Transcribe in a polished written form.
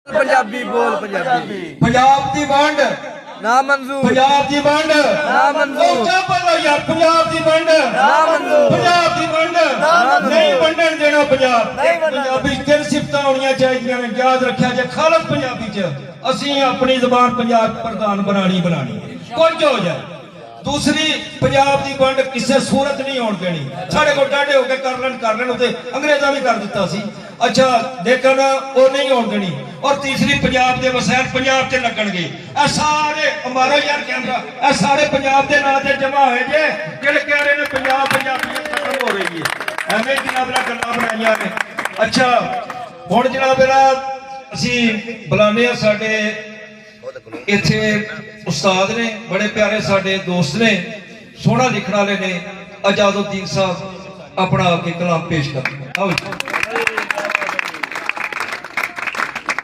पंजाबी बोल पंजाबी पंजाब दी वंड ना मंजूर पंजाब दी वंड ना मंजूर क्या पता यार पंजाब दी वंड ना मंजूर पंजाब दी वंड नहीं वंडन देना पंजाब पंजाबी तीन सिफतां होनियां चाहिए ने याद रखिया जे खालस पंजाबी च असीं अपनी ज़बान पंजाब प्रधान बनानी कुछ हो जाए दूसरी पंजाब की वंड किसी सूरत नहीं होने देनी साढ़े को डाढ़े होकर कर लेन उसे अंग्रेजा भी कर दिता सी अच्छा लेकिन वो नहीं होने देनी और तीसरी पंजाब के वसैल पंजाब से लगणगे ए सारे मारो यार कैमरा ए सारे पंजाब के नाम से जमा होए जे जेड़े कह रहे हैं पंजाब पंजाबियत खत्म हो रही है एवें जनाब गल्लां बनाईयां ने अच्छा हुण जनाब असी बुलाने साडे इत्थे उस्ताद ने बड़े प्यारे साडे दोस्त ने सोहना लिखण वाले ने आजादुद्दीन साहब अपना आके कलाम पेश कर आओ।